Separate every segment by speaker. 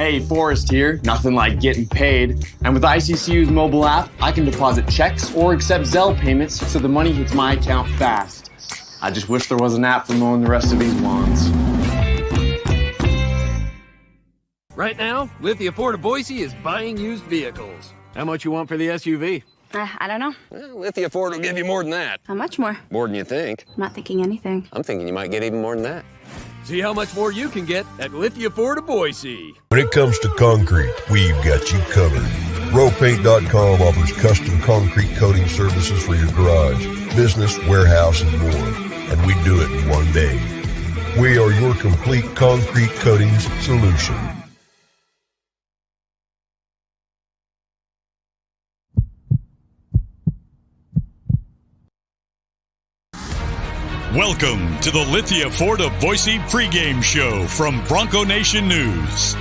Speaker 1: Hey, Forrest here. Nothing like getting paid. And with ICCU's mobile app, I can deposit checks or accept Zelle payments so the money hits my account fast. I just wish there was an app for mowing the rest of these lawns.
Speaker 2: Right now, Lithia Ford of Boise is buying used vehicles. How much you want for the SUV?
Speaker 3: I don't know.
Speaker 2: Well, Lithia Ford will give you more than that.
Speaker 3: How much more?
Speaker 2: More than you think.
Speaker 3: I'm not thinking anything.
Speaker 2: I'm thinking you might get even more than that. See how much more you can get at Lithia Ford of Boise.
Speaker 4: When it comes to concrete, we've got you covered. RowPaint.com offers custom concrete coating services for your garage, business, warehouse, and more. And we do it in one day. We are your complete concrete coatings solution.
Speaker 5: Welcome to the Lithia Ford of Boise pregame show from Bronco Nation News.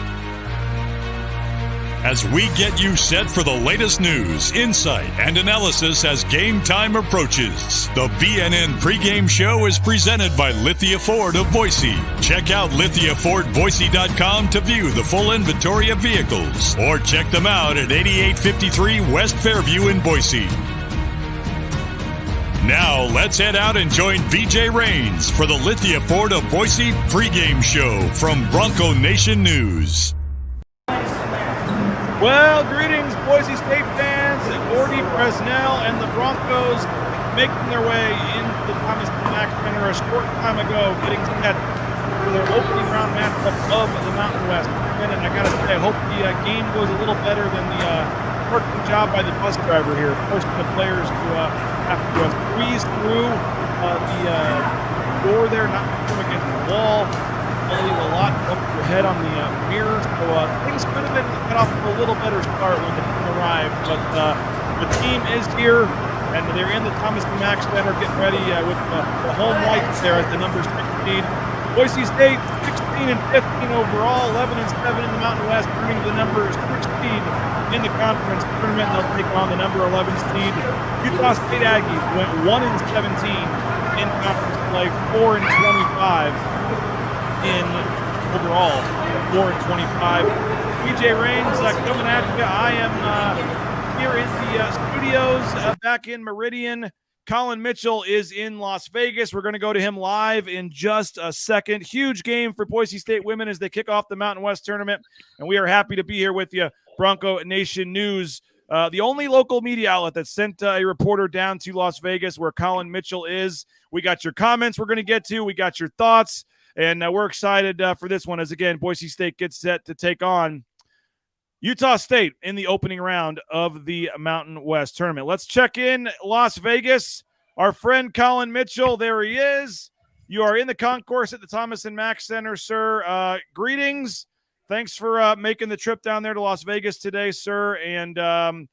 Speaker 5: As we get you set for the latest news, insight, and analysis as game time approaches, the BNN pregame show is presented by Lithia Ford of Boise. Check out LithiaFordBoise.com to view the full inventory of vehicles, or check them out at 8853 West Fairview in Boise. Now, let's head out and join BJ Rains for the Lithia Ford of Boise pregame show from Bronco Nation News.
Speaker 6: Well, greetings, Boise State fans. Gordy Bresnell and the Broncos making their way into the Thomas and Mack Center a short time ago, getting set for their opening round matchup of the Mountain West. And I got to say, I hope the game goes a little better than the working job by the bus driver here, forcing the players to have to squeeze through the door there, not put them against the wall. Leave a lot up your head on the mirror, so things could have been cut off to a little better start when the team arrived. But the team is here, and they're in the Thomas and Mack Center getting ready with the home lights there at the number 16. Boise State 16 and 15 overall, 11 and 7 in the Mountain West, earning the number 16 in the conference tournament. They'll take on the number 11 seed. Utah State Aggies went 1 and 17 in conference play, 4 and 25 in overall, 4 and 25. BJ Rains coming at you. I am here in the studios back in Meridian. Colin Mitchell is in Las Vegas. We're going to go to him live in just a second. Huge game for Boise State women as they kick off the Mountain West tournament, and we are happy to be here with you. Bronco Nation News, the only local media outlet that sent a reporter down to Las Vegas where Colin Mitchell is. We got your comments we're going to get to. We got your thoughts. And we're excited for this one as, again, Boise State gets set to take on Utah State in the opening round of the Mountain West tournament. Let's check in Las Vegas. Our friend Colin Mitchell, there he is. You are in the concourse at the Thomas and Mack Center, sir. Greetings. Thanks for making the trip down there to Las Vegas today, sir. And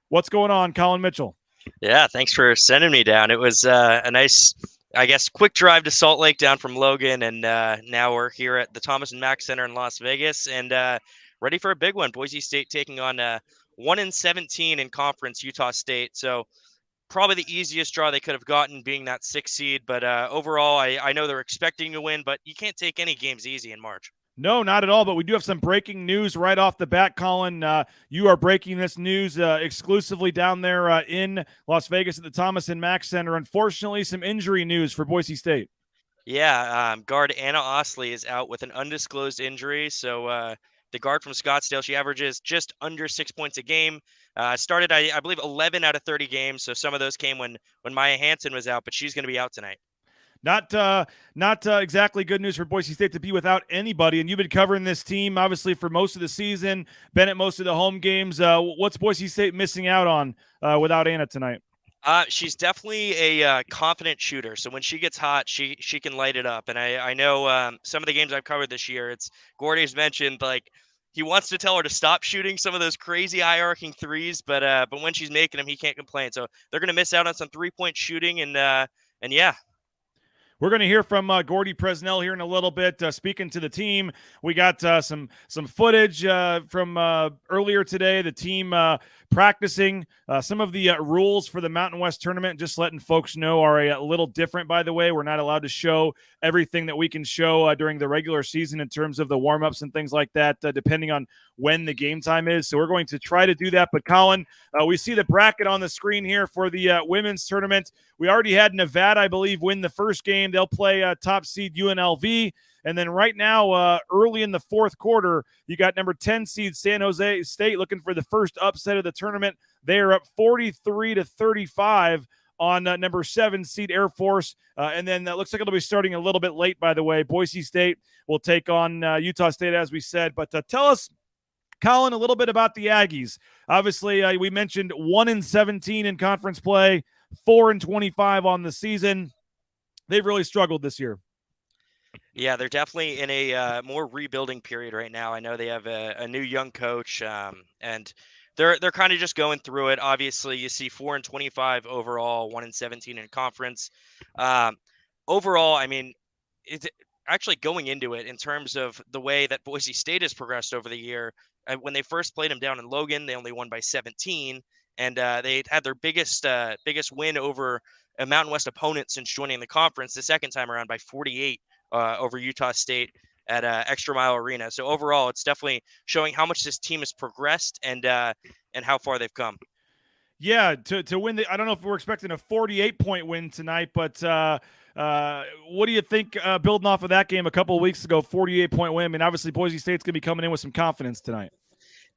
Speaker 6: what's going on, Colin Mitchell?
Speaker 7: Yeah, thanks for sending me down. It was a nice, I guess, quick drive to Salt Lake down from Logan, and now we're here at the Thomas and Mack Center in Las Vegas, and ready for a big one. Boise State taking on 1 and 17 in conference Utah State, so probably the easiest draw they could have gotten, being that 6th seed. But overall, I know they're expecting to win, but you can't take any games easy in March.
Speaker 6: No, not at all, but we do have some breaking news right off the bat, Colin. You are breaking this news exclusively down there in Las Vegas at the Thomas and Mack Center. Unfortunately, some injury news for Boise State.
Speaker 7: Yeah, guard Anna Osley is out with an undisclosed injury. So the guard from Scottsdale, she averages just under 6 points a game. Started, I believe, 11 out of 30 games. So some of those came when Maya Hansen was out, but she's going to be out tonight.
Speaker 6: Not exactly good news for Boise State to be without anybody, and you've been covering this team, obviously, for most of the season, been at most of the home games. What's Boise State missing out on without Anna tonight?
Speaker 7: She's definitely a confident shooter, so when she gets hot, she can light it up. And I know some of the games I've covered this year, it's Gordy's mentioned, like, he wants to tell her to stop shooting some of those crazy high-arcing threes, but when she's making them, he can't complain. So they're going to miss out on some three-point shooting, and yeah.
Speaker 6: We're going to hear from Gordy Presnell here in a little bit. Speaking to the team, we got some footage from earlier today. The team practicing some of the rules for the Mountain West tournament. Just letting folks know are a little different. By the way, we're not allowed to show everything that we can show during the regular season in terms of the warm-ups and things like that, depending on when the game time is. So we're going to try to do that. But Colin, we see the bracket on the screen here for the women's tournament. We already had Nevada, I believe, win the first game. They'll play top seed UNLV. And then right now, early in the fourth quarter, you got number 10 seed San Jose State looking for the first upset of the tournament. They are up 43-35 on number 7 seed Air Force. And then that looks like it'll be starting a little bit late, by the way. Boise State will take on Utah State, as we said. But tell us, Colin, a little bit about the Aggies. Obviously, we mentioned 1-17 in conference play, 4-25 on the season. They've really struggled this year.
Speaker 7: Yeah, they're definitely in a more rebuilding period right now. I know they have a new young coach, and they're kind of just going through it. Obviously, you see 4-25 overall, 1-17 in conference. Overall, I mean, it's actually going into it in terms of the way that Boise State has progressed over the year. When they first played them down in Logan, they only won by 17, and they had their biggest win over a Mountain West opponent since joining the conference the second time around by 48 over Utah State at Extra Mile Arena. So overall, it's definitely showing how much this team has progressed and how far they've come.
Speaker 6: Yeah, to win I don't know if we're expecting a 48-point win tonight, but what do you think building off of that game a couple of weeks ago, 48-point win? I mean, obviously Boise State's going to be coming in with some confidence tonight.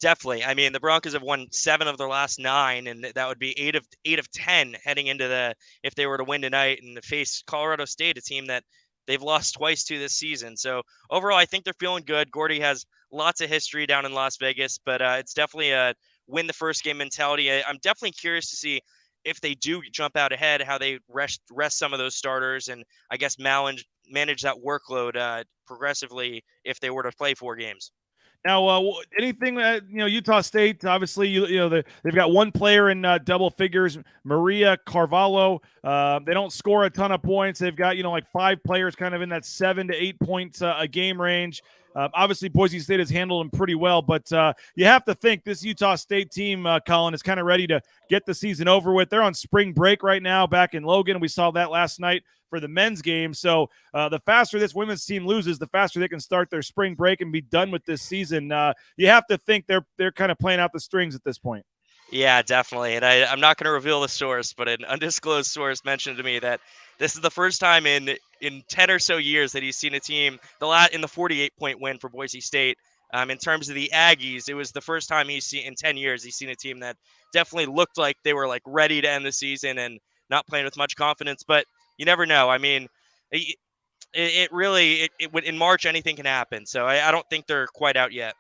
Speaker 7: Definitely. I mean, the Broncos have won 7 of their last 9, and that would be 8 of 10 heading into if they were to win tonight and face Colorado State, a team that they've lost twice to this season. So overall, I think they're feeling good. Gordy has lots of history down in Las Vegas, but it's definitely a win the first game mentality. I'm definitely curious to see if they do jump out ahead, how they rest some of those starters, and I guess manage that workload progressively if they were to play 4 games.
Speaker 6: Now, anything that, Utah State, obviously, they've got one player in double figures, Maria Carvalho. They don't score a ton of points. They've got, like 5 players kind of in that 7 to 8 points a game range. Obviously, Boise State has handled them pretty well, but you have to think this Utah State team, Colin, is kind of ready to get the season over with. They're on spring break right now back in Logan. We saw that last night for the men's game. So the faster this women's team loses, the faster they can start their spring break and be done with this season. You have to think they're kind of playing out the strings at this point.
Speaker 7: Yeah, definitely. And I'm not going to reveal the source, but an undisclosed source mentioned to me that this is the first time in 10 or so years that he's seen a team in the 48-point win for Boise State. In terms of the Aggies, it was the first time he's seen in 10 years he's seen a team that definitely looked like they were ready to end the season and not playing with much confidence. But you never know. I mean, it really in March anything can happen. So I don't think they're quite out yet.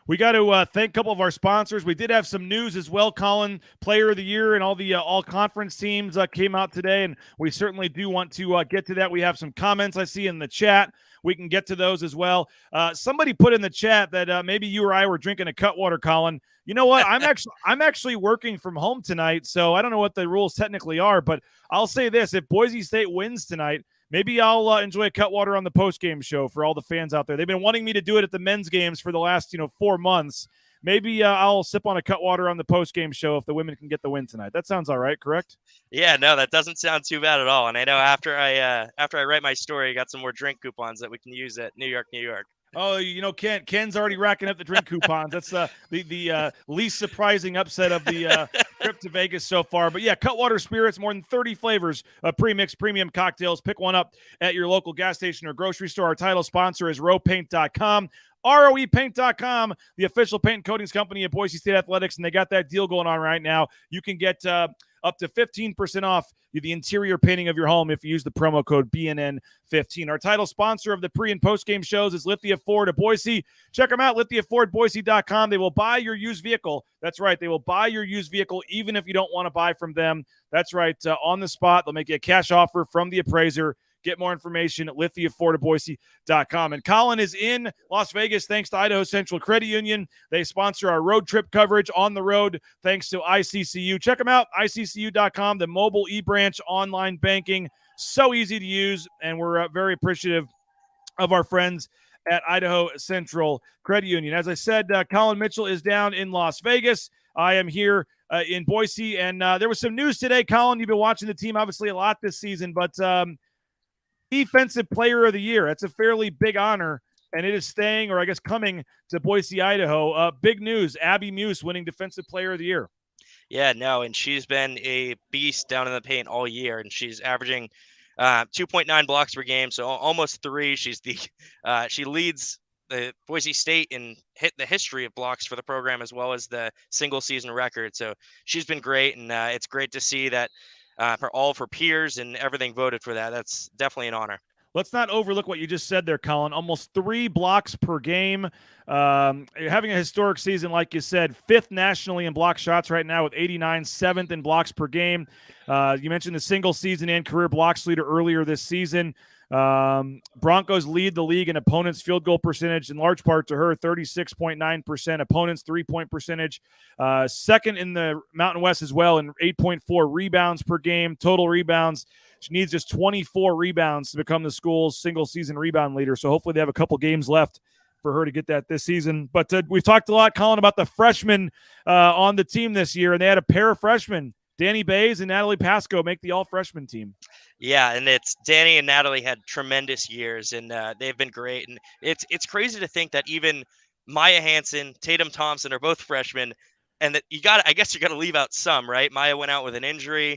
Speaker 6: We got to thank a couple of our sponsors. We did have some news as well. Colin, Player of the Year and all the all-conference teams came out today, and we certainly do want to get to that. We have some comments I see in the chat. We can get to those as well. Somebody put in the chat that maybe you or I were drinking a Cutwater, Colin. You know what? I'm actually working from home tonight, so I don't know what the rules technically are, but I'll say this. If Boise State wins tonight, maybe I'll enjoy a Cutwater on the post-game show for all the fans out there. They've been wanting me to do it at the men's games for the last 4 months. Maybe I'll sip on a Cutwater on the post-game show if the women can get the win tonight. That sounds all right, correct?
Speaker 7: Yeah, no, that doesn't sound too bad at all. And I know after I write my story, I got some more drink coupons that we can use at New York, New York.
Speaker 6: Oh, Ken's already racking up the drink coupons. That's the least surprising upset of the trip to Vegas so far. But yeah, Cutwater Spirits, more than 30 flavors of pre-mixed premium cocktails. Pick one up at your local gas station or grocery store. Our title sponsor is rowpaint.com. ROEpaint.com, the official paint and coatings company of Boise State Athletics, and they got that deal going on right now. You can get up to 15% off the interior painting of your home if you use the promo code BNN15. Our title sponsor of the pre- and post-game shows is Lithia Ford of Boise. Check them out, lithiafordboise.com. They will buy your used vehicle. That's right. They will buy your used vehicle even if you don't want to buy from them. That's right. On the spot, they'll make you a cash offer from the appraiser. Get more information at lithiafortoboise.com. And Colin is in Las Vegas thanks to Idaho Central Credit Union. They sponsor our road trip coverage on the road thanks to ICCU. Check them out, iccu.com, the mobile e-branch online banking. So easy to use, and we're very appreciative of our friends at Idaho Central Credit Union. As I said, Colin Mitchell is down in Las Vegas. I am here in Boise, and there was some news today. Colin, you've been watching the team obviously a lot this season, but Defensive Player of the Year, that's a fairly big honor, and it is staying, or I guess coming to Boise, Idaho. Big news, Abby Muse winning Defensive Player of the Year.
Speaker 7: Yeah, no, and she's been a beast down in the paint all year, and she's averaging 2.9 blocks per game, so almost 3. She's she leads the Boise State in the history of blocks for the program, as well as the single season record. So she's been great, and it's great to see that for all of her peers and everything voted for that. That's definitely an honor.
Speaker 6: Let's not overlook what you just said there, Colin. Almost 3 blocks per game. Having a historic season, like you said, 5th nationally in block shots right now with 89, 7th in blocks per game. You mentioned the single season and career blocks leader earlier this season. Broncos lead the league in opponents' field goal percentage, in large part to her, 36.9%. Opponents' 3-point percentage. Second in the Mountain West as well, in 8.4 rebounds per game. Total rebounds. She needs just 24 rebounds to become the school's single-season rebound leader. So hopefully they have a couple games left for her to get that this season. But we've talked a lot, Colin, about the freshmen on the team this year, and they had a pair of freshmen, Danny Bays and Natalie Pasco, make the all-freshman team.
Speaker 7: Yeah, and it's Danny and Natalie had tremendous years, and they've been great. And it's crazy to think that even Maya Hansen, Tatum Thompson are both freshmen, and that I guess you got to leave out some, right? Maya went out with an injury.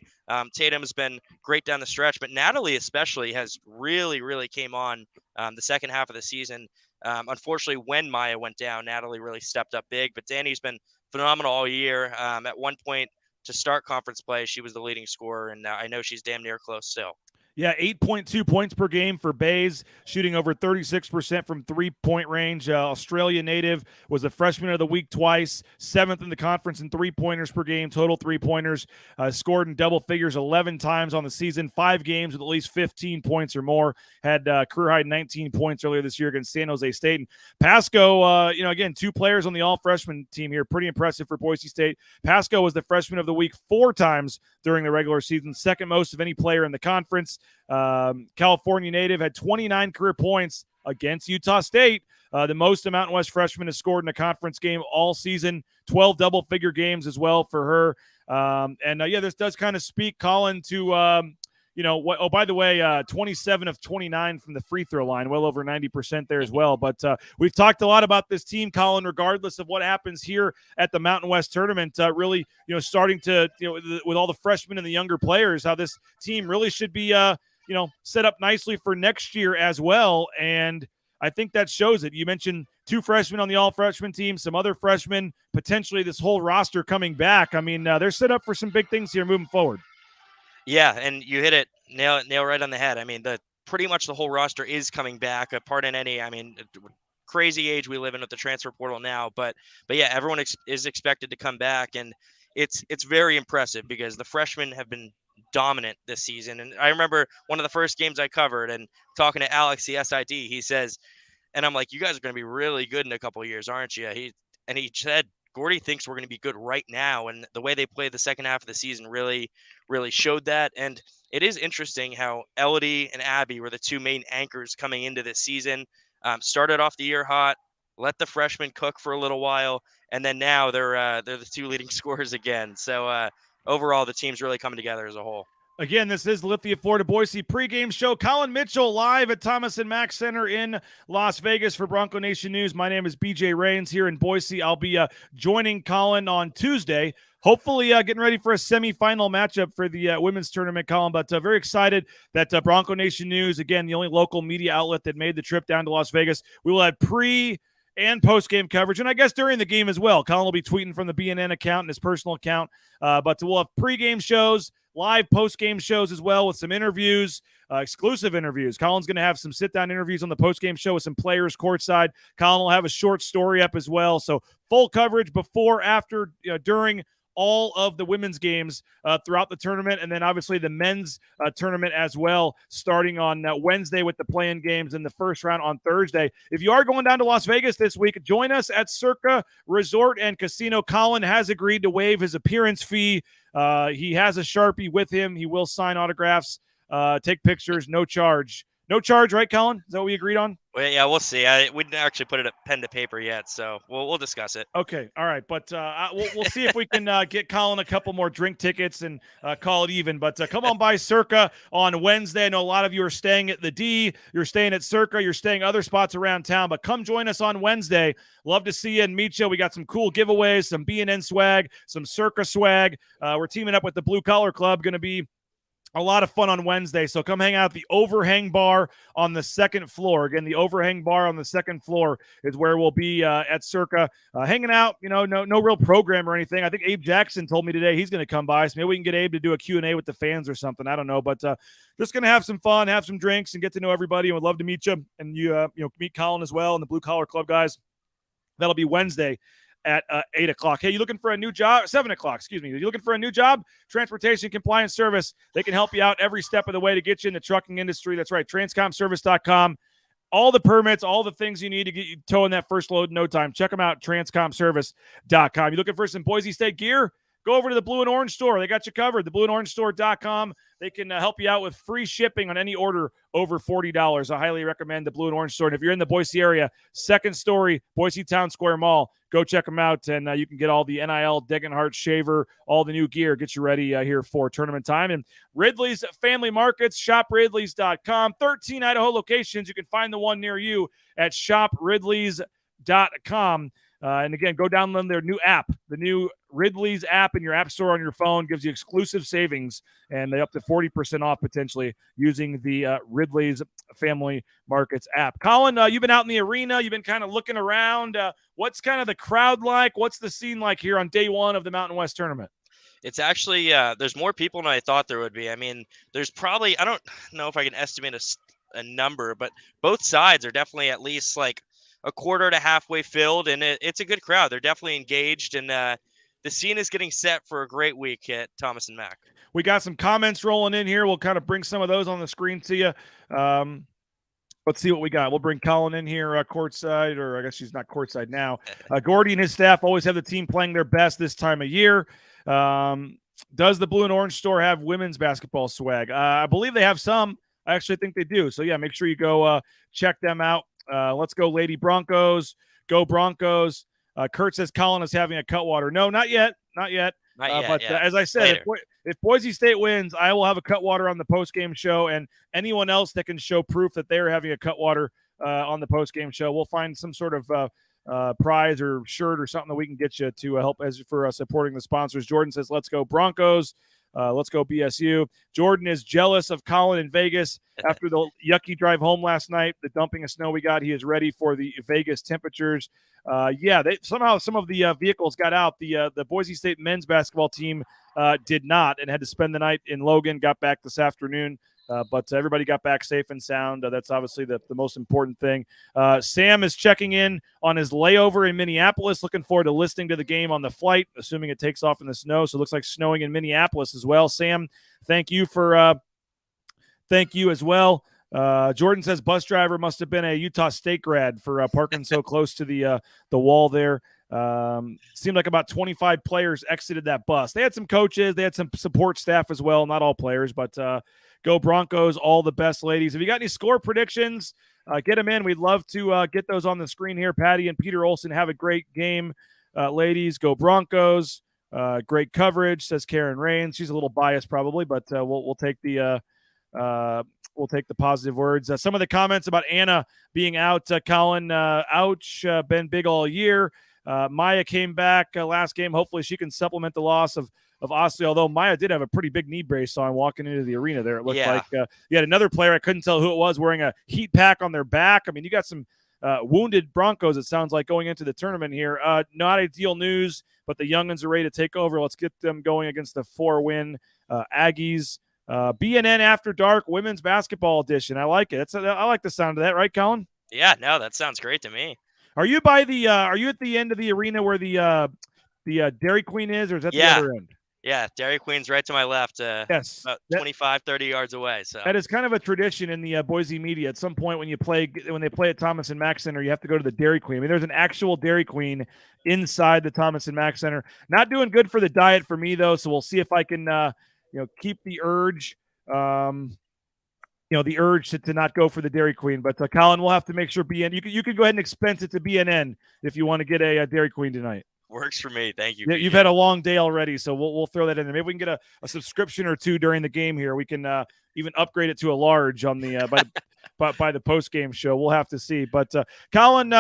Speaker 7: Tatum's been great down the stretch, but Natalie especially has really, really came on the second half of the season. Unfortunately, when Maya went down, Natalie really stepped up big, but Danny's been phenomenal all year. At one point to start conference play, she was the leading scorer, and I know she's damn near close still.
Speaker 6: Yeah, 8.2 points per game for Bays, shooting over 36% from three-point range. Australia native, was a freshman of the week twice, 7th in the conference in three-pointers per game, total three-pointers. Scored in double figures 11 times on the season, 5 games with at least 15 points or more. Had career-high 19 points earlier this year against San Jose State. And Pasco, again, 2 players on the all-freshman team here. Pretty impressive for Boise State. Pasco was the freshman of the week 4 times during the regular season, second most of any player in the conference. California native, had 29 career points against Utah State, the most a Mountain West freshman has scored in a conference game all season, 12 double-figure games as well for her. This does kind of speak, Colin, to by the way, 27 of 29 from the free throw line, well over 90% there as well. But we've talked a lot about this team, Colin, regardless of what happens here at the Mountain West tournament, really, starting to, with all the freshmen and the younger players, how this team really should be, set up nicely for next year as well. And I think that shows it. You mentioned 2 freshmen on the all-freshman team, some other freshmen, potentially this whole roster coming back. I mean, they're set up for some big things here moving forward.
Speaker 7: Yeah, and you hit it nail right on the head. I mean, pretty much the whole roster is coming back. Pardon any, crazy age we live in with the transfer portal now, but yeah, everyone is expected to come back, and it's very impressive because the freshmen have been dominant this season. And I remember one of the first games I covered and talking to Alex, the SID, he says, and I'm like, you guys are going to be really good in a couple of years, aren't you? He said, Gordy thinks we're going to be good right now. And the way they played the second half of the season really, really showed that. And it is interesting how Elodie and Abby were the 2 main anchors coming into this season. Started off the year hot, let the freshmen cook for a little while, and then now they're the 2 leading scorers again. So overall, the team's really coming together as a whole.
Speaker 6: Again, this is Lithia Ford Boise pregame show. Colin Mitchell live at Thomas and Mack Center in Las Vegas for Bronco Nation News. My name is BJ Rains here in Boise. I'll be joining Colin on Tuesday, hopefully getting ready for a semifinal matchup for the women's tournament, Colin. But very excited that Bronco Nation News, again, the only local media outlet that made the trip down to Las Vegas, we will have pre- and post-game coverage, and I guess during the game as well. Colin will be tweeting from the BNN account and his personal account, but we'll have pregame shows, live post-game shows as well with some interviews, exclusive interviews. Colin's going to have some sit-down interviews on the post-game show with some players courtside. Colin will have a short story up as well, so full coverage before, after, during, all of the women's games throughout the tournament, and then obviously the men's tournament as well, starting on Wednesday with the play-in games and the first round on Thursday. If you are going down to Las Vegas this week, join us at Circa Resort and Casino. Colin has agreed to waive his appearance fee. He has a Sharpie with him. He will sign autographs, take pictures, no charge. No charge, right, Colin? Is that what we agreed on?
Speaker 7: Well, yeah, we'll see. We didn't actually put it a pen to paper yet, so we'll discuss it.
Speaker 6: Okay, all right, but we'll see if we can get Colin a couple more drink tickets and call it even. But come on by Circa on Wednesday. I know a lot of you are staying at the D. You're staying at Circa. You're staying other spots around town. But come join us on Wednesday. Love to see you and meet you. We got some cool giveaways, some B&N swag, some Circa swag. We're teaming up with the Blue Collar Club. Going to be a lot of fun on Wednesday, so come hang out at the Overhang Bar on the second floor. Again, the Overhang Bar on the second floor is where we'll be at Circa, hanging out. You know, no real program or anything. I think Abe Jackson told me today he's going to come by, so maybe we can get Abe to do a Q&A with the fans or something. I don't know, but just going to have some fun, have some drinks, and get to know everybody. And would love to meet you, and you meet Colin as well and the Blue Collar Club guys. That'll be Wednesday at 8 o'clock. Hey, you looking for a new job? 7 o'clock, excuse me. You looking for a new job? Transportation Compliance Service. They can help you out every step of the way to get you in the trucking industry. That's right, transcomservice.com. All the permits, all the things you need to get you towing that first load in no time. Check them out, transcomservice.com. You looking for some Boise State gear? Go over to the Blue and Orange store. They got you covered, theblueandorangestore.com. They can help you out with free shipping on any order over $40. I highly recommend the Blue and Orange store. And if you're in the Boise area, second story, Boise Town Square Mall, go check them out, and you can get all the NIL, Degenhart shaver, all the new gear. Get you ready here for tournament time. And Ridley's Family Markets, shopridleys.com. 13 Idaho locations. You can find the one near you at shopridleys.com. And again, go download their new app. The new Ridley's app in your app store on your phone gives you exclusive savings, and they up to 40% off potentially using the Ridley's Family Markets app. Colin, you've been out in the arena. You've been kind of looking around. What's kind of the crowd like? What's the scene like here on day one of the Mountain West tournament?
Speaker 7: It's actually, there's more people than I thought there would be. I mean, there's probably, I don't know if I can estimate a number, but both sides are definitely at least like a quarter to halfway filled, and it's a good crowd. They're definitely engaged, and the scene is getting set for a great week at Thomas and Mack.
Speaker 6: We got some comments rolling in here. We'll kind of bring some of those on the screen to you. Let's see what we got. We'll bring Colin in here courtside, or I guess she's not courtside now. Gordy and his staff always have the team playing their best this time of year. Does the Blue and Orange store have women's basketball swag? I believe they have some. I actually think they do. So, yeah, make sure you go check them out. Let's go Lady Broncos. Go Broncos. Kurt says Colin is having a Cutwater. No, not yet. Not yet. But as I said, if Boise State wins, I will have a Cutwater on the postgame show, and anyone else that can show proof that they're having a Cutwater on the postgame show, we'll find some sort of prize or shirt or something that we can get you to help as for supporting the sponsors. Jordan says, let's go Broncos. Let's go BSU. Jordan is jealous of Colin in Vegas after the yucky drive home last night, the dumping of snow we got. He is ready for the Vegas temperatures. Somehow some of the vehicles got out. The Boise State men's basketball team did not and had to spend the night in Logan, got back this afternoon. But everybody got back safe and sound. That's obviously the most important thing. Sam is checking in on his layover in Minneapolis. Looking forward to listening to the game on the flight, assuming it takes off in the snow. So it looks like snowing in Minneapolis as well. Sam, thank you as well. Jordan says bus driver must have been a Utah State grad for parking so close to the wall there. Seemed like about 25 players exited that bus. They had some coaches, they had some support staff as well. Not all players, but go Broncos, all the best, ladies. If you got any score predictions, get them in. We'd love to get those on the screen here. Patty and Peter Olson have a great game, ladies. Go Broncos. Great coverage, says Karen Rains. She's a little biased probably, but we'll take the positive words. Some of the comments about Anna being out, Colin, ouch, been big all year. Maya came back last game. Hopefully she can supplement the loss of Ostley, although Maya did have a pretty big knee brace on walking into the arena there. It looked like you had another player, I couldn't tell who it was, wearing a heat pack on their back. I mean, you got some wounded Broncos, it sounds like, going into the tournament here. Not ideal news, but the youngins are ready to take over. Let's get them going against the 4-win Aggies. BNN After Dark Women's Basketball Edition. I like it. I like the sound of that, right, Colin?
Speaker 7: Yeah, no, that sounds great to me.
Speaker 6: Are you by the? Are you at the end of the arena where the the Dairy Queen is, or is that the
Speaker 7: Yeah.
Speaker 6: other end?
Speaker 7: Yeah, Dairy Queen's right to my left,
Speaker 6: Yes.
Speaker 7: about 25, 30 yards away. So
Speaker 6: That is kind of a tradition in the Boise media. At some point when they play at Thomas and Mack Center, you have to go to the Dairy Queen. I mean, there's an actual Dairy Queen inside the Thomas and Mack Center. Not doing good for the diet for me though, so we'll see if I can keep the urge. The urge to not go for the Dairy Queen. But Colin, we'll have to make sure you can go ahead and expense it to BNN if you want to get a Dairy Queen tonight.
Speaker 7: works for me. Thank you.
Speaker 6: Yeah, you've had a long day already, so we'll throw that in there. Maybe we can get a subscription or two during the game here. We can even upgrade it to a large on the by the post game show. We'll have to see. But Colin,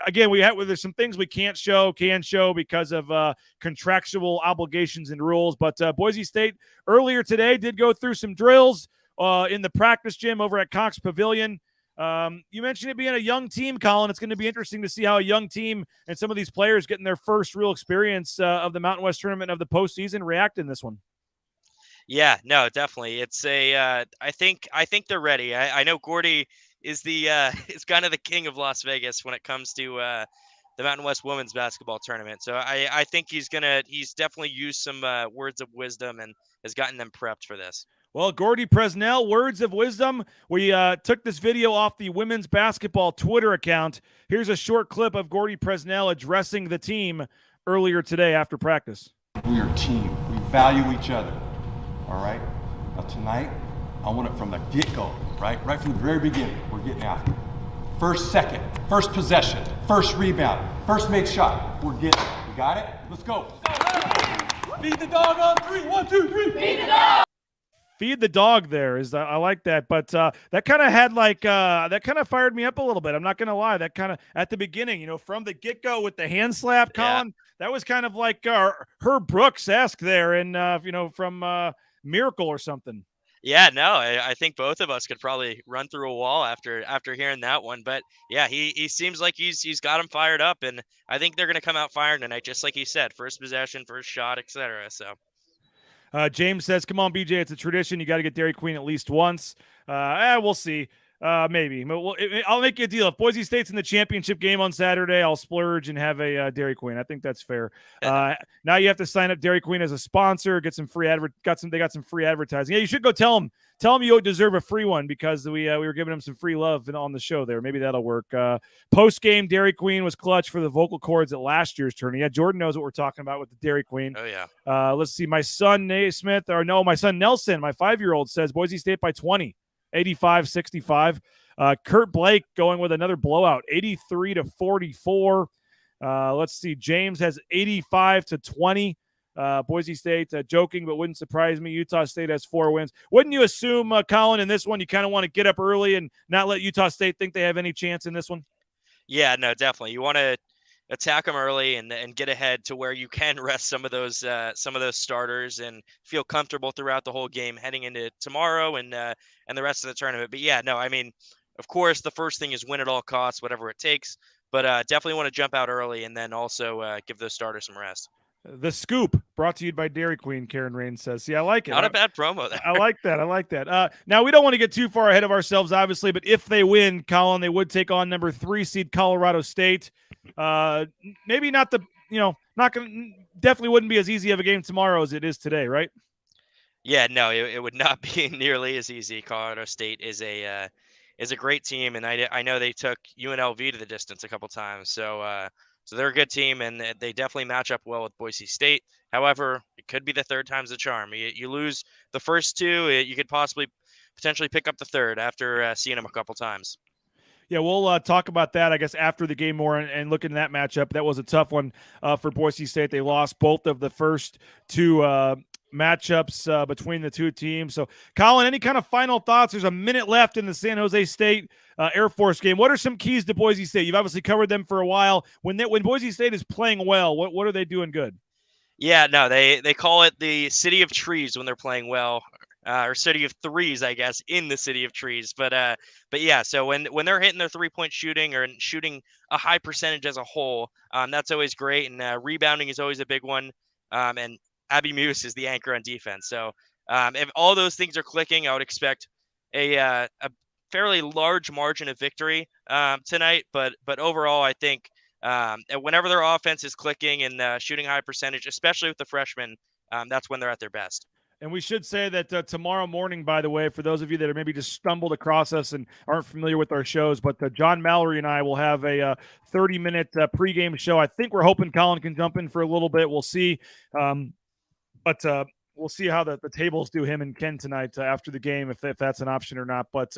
Speaker 6: again, there's some things we can show because of contractual obligations and rules. But Boise State earlier today did go through some drills in the practice gym over at Cox Pavilion. You mentioned it being a young team, Colin. It's going to be interesting to see how a young team and some of these players getting their first real experience of the Mountain West tournament of the postseason react in this one. Yeah, no, definitely. It's I think they're ready. I know Gordy is is kind of the king of Las Vegas when it comes to the Mountain West women's basketball tournament. So I think he's definitely used some words of wisdom and has gotten them prepped for this. Well, Gordy Presnell, words of wisdom. We took this video off the women's basketball Twitter account. Here's a short clip of Gordy Presnell addressing the team earlier today after practice.
Speaker 8: We are a team. We value each other. All right? Now tonight, I want it from the get-go, right? Right from the very beginning, we're getting after it. First second, first possession, first rebound, first make shot. We're getting it. You got it? Let's go. Feed the dog on 3. 1, 2, 3. Feed the dog. Feed the dog there is I like that, but that kind of had that kind of fired me up a little bit. I'm not going to lie. That kind of at the beginning, from the get-go with the hand slap, Colin, that was kind of like Herb Brooks-esque there and from Miracle or something. Yeah, no, I think both of us could probably run through a wall after hearing that one. But yeah, he seems like he's got him fired up, and I think they're going to come out firing tonight, just like he said, first possession, first shot, etc. So. James says, come on, BJ, it's a tradition. You got to get Dairy Queen at least once. We'll see. Maybe. I'll make you a deal. If Boise State's in the championship game on Saturday, I'll splurge and have a Dairy Queen. I think that's fair. Now you have to sign up Dairy Queen as a sponsor, get some free they got some free advertising. Yeah, you should go tell them you deserve a free one because we were giving them some free love on the show there. Maybe that'll work. Post-game, Dairy Queen was clutch for the vocal cords at last year's tourney. Yeah, Jordan knows what we're talking about with the Dairy Queen. Oh, yeah. Let's see. My son, my son, Nelson, my 5-year-old, says Boise State by 20, 85-65. Kurt Blake going with another blowout, 83-44. Let's see. James has 85-20. Boise State, joking, but wouldn't surprise me. Utah State has 4 wins. Wouldn't you assume, Colin, in this one, you kind of want to get up early and not let Utah State think they have any chance in this one? Yeah, no, definitely. You want to attack them early and get ahead to where you can rest some of those starters and feel comfortable throughout the whole game heading into tomorrow and the rest of the tournament. But yeah, no, I mean, of course, the first thing is win at all costs, whatever it takes. But definitely want to jump out early and then also give those starters some rest. The Scoop, brought to you by Dairy Queen, Karen Rain says. See, I like it. Not a bad promo there. I like that. Now, we don't want to get too far ahead of ourselves, obviously, but if they win, Colin, they would take on number 3 seed Colorado State. Maybe not definitely wouldn't be as easy of a game tomorrow as it is today, right? Yeah, no, it would not be nearly as easy. Colorado State is a great team, and I know they took UNLV to the distance a couple times, so they're a good team, and they definitely match up well with Boise State. However, it could be the third time's the charm. You lose the first 2, you could potentially pick up the third after seeing them a couple times. Yeah, we'll talk about that, I guess, after the game more and look into that matchup. That was a tough one for Boise State. They lost both of the first 2 matchups between the 2 teams. So, Colin, any kind of final thoughts? There's a minute left in the San Jose State Air Force game. What are some keys to Boise State? You've obviously covered them for a while. When Boise State is playing well, what are they doing good? Yeah, no, they call it the city of trees when they're playing well, or city of threes, I guess, in the city of trees. But yeah, so when they're hitting their 3-point shooting or shooting a high percentage as a whole, that's always great. And rebounding is always a big one. And Abby Muse is the anchor on defense. So if all those things are clicking, I would expect a fairly large margin of victory tonight. But overall, I think
Speaker 7: And whenever their offense is clicking and shooting high percentage, especially with the freshmen, that's when they're at their best.
Speaker 6: And we should say that tomorrow morning, by the way, for those of you that are maybe just stumbled across us and aren't familiar with our shows, but John Mallory and I will have a 30-minute pregame show. I think we're hoping Colin can jump in for a little bit. We'll see. But we'll see how the tables do him and Ken tonight after the game, if that's an option or not. But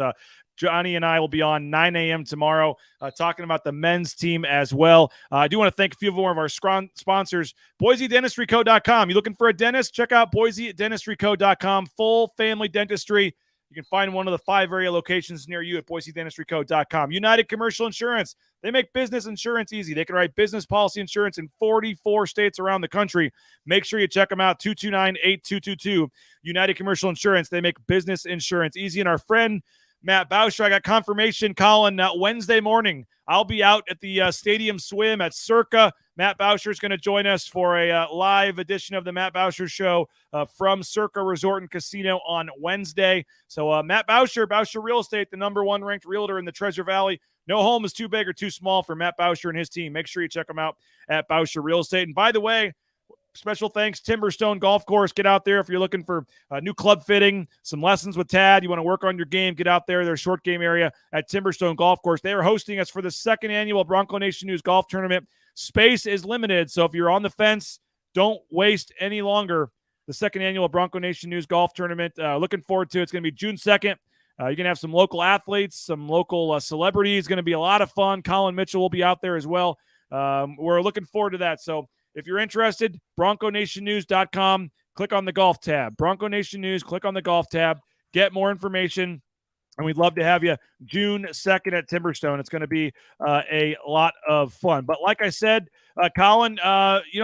Speaker 6: Johnny and I will be on 9 a.m. tomorrow talking about the men's team as well. I do want to thank a few more of our sponsors. BoiseDentistryCo.com. You looking for a dentist? Check out BoiseDentistryCo.com. Full family dentistry. You can find one of the 5 area locations near you at BoiseDentistryCo.com. United Commercial Insurance. They make business insurance easy. They can write business policy insurance in 44 states around the country. Make sure you check them out, 229-8222. United Commercial Insurance. They make business insurance easy. And our friend Matt Bauscher, I got confirmation, Colin, Wednesday morning, I'll be out at the Stadium Swim at Circa. Matt Bauscher is going to join us for a live edition of the Matt Bauscher Show from Circa Resort and Casino on Wednesday. So Matt Bauscher, Bauscher Real Estate, the #1 ranked realtor in the Treasure Valley. No home is too big or too small for Matt Bauscher and his team. Make sure you check them out at Bauscher Real Estate. And by the way, special thanks, Timberstone Golf Course. Get out there if you're looking for new club fitting, some lessons with Tad. You want to work on your game, get out there. Their short game area at Timberstone Golf Course. They are hosting us for the 2nd annual Bronco Nation News Golf Tournament. Space is limited, so if you're on the fence, don't waste any longer. The 2nd annual Bronco Nation News Golf Tournament. Looking forward to it. It's going to be June 2nd. You're going to have some local athletes, some local celebrities. It's going to be a lot of fun. Colin Mitchell will be out there as well. We're looking forward to that. So if you're interested, BroncoNationNews.com, click on the golf tab. Bronco Nation News, click on the golf tab. Get more information. And we'd love to have you June 2nd at Timberstone. It's going to be a lot of fun. But like I said, Colin,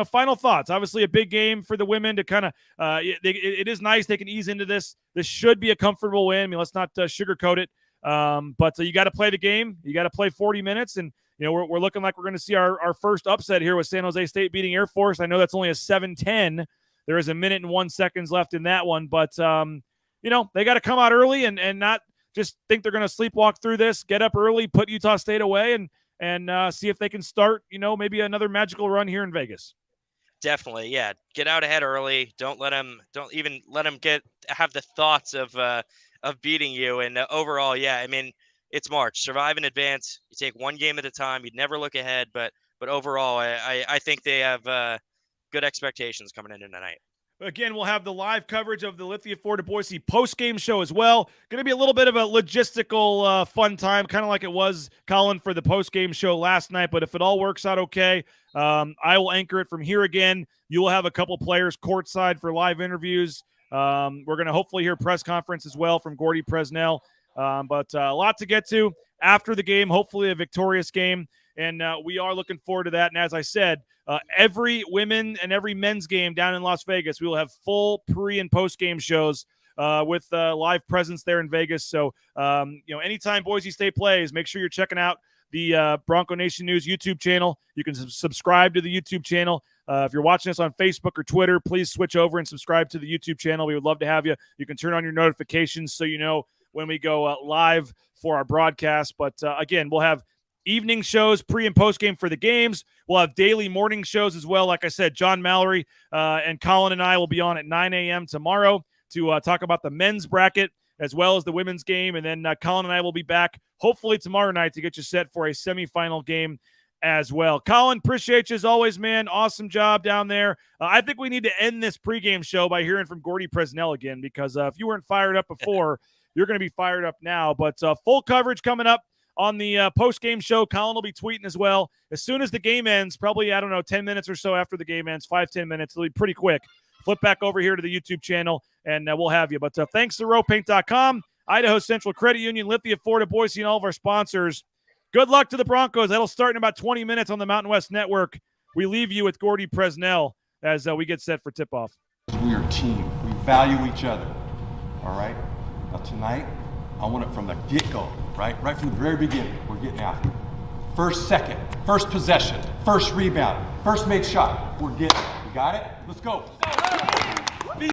Speaker 6: final thoughts. Obviously a big game for the women to kind of it is nice. They can ease into this. This should be a comfortable win. I mean, let's not sugarcoat it. But you got to play the game. You got to play 40 minutes. And, we're looking like we're going to see our first upset here with San Jose State beating Air Force. I know that's only a 7-10. There is 1 minute and 1 second left in that one. But, they got to come out early and not just think they're going to sleepwalk through this. Get up early, put Utah State away, and see if they can start, maybe another magical run here in Vegas.
Speaker 7: Definitely, yeah. Get out ahead early. Don't even let them have the thoughts of beating you. And overall, yeah, I mean, it's March. Survive in advance. You take one game at a time. You'd never look ahead, but overall, I think they have good expectations coming into tonight.
Speaker 6: Again, we'll have the live coverage of the Lithia Ford of Boise post-game show as well. Going to be a little bit of a logistical fun time, kind of like it was, Colin, for the post-game show last night. But if it all works out okay, I will anchor it from here again. You will have a couple players courtside for live interviews. We're going to hopefully hear press conference as well from Gordy Presnell. But a lot to get to after the game, hopefully a victorious game. And we are looking forward to that. And as I said, every women and every men's game down in Las Vegas, we will have full pre- and post-game shows with live presence there in Vegas. So, anytime Boise State plays, make sure you're checking out the Bronco Nation News YouTube channel. You can subscribe to the YouTube channel. If you're watching us on Facebook or Twitter, please switch over and subscribe to the YouTube channel. We would love to have you. You can turn on your notifications so you know when we go live for our broadcast. But, again, we'll have evening shows, pre- and post-game for the games. We'll have daily morning shows as well. Like I said, John Mallory and Colin and I will be on at 9 a.m. tomorrow to talk about the men's bracket as well as the women's game. And then Colin and I will be back hopefully tomorrow night to get you set for a semifinal game as well. Colin, appreciate you as always, man. Awesome job down there. I think we need to end this pregame show by hearing from Gordy Presnell again, because if you weren't fired up before, you're going to be fired up now. But full coverage coming up on the post-game show. Colin will be tweeting as well. As soon as the game ends, probably, 10 minutes or so after the game ends, 5-10 minutes. It'll be pretty quick. Flip back over here to the YouTube channel, and we'll have you. But thanks to RowPaint.com, Idaho Central Credit Union, Lithia Ford of Boise, and all of our sponsors. Good luck to the Broncos. That'll start in about 20 minutes on the Mountain West Network. We leave you with Gordy Presnell as we get set for tip-off.
Speaker 8: We are a team. We value each other. All right? Now tonight, I want it from the get-go, right from the very beginning. We're getting after it. First second, first possession, first rebound, first made shot. We're getting it. You got it? Let's go.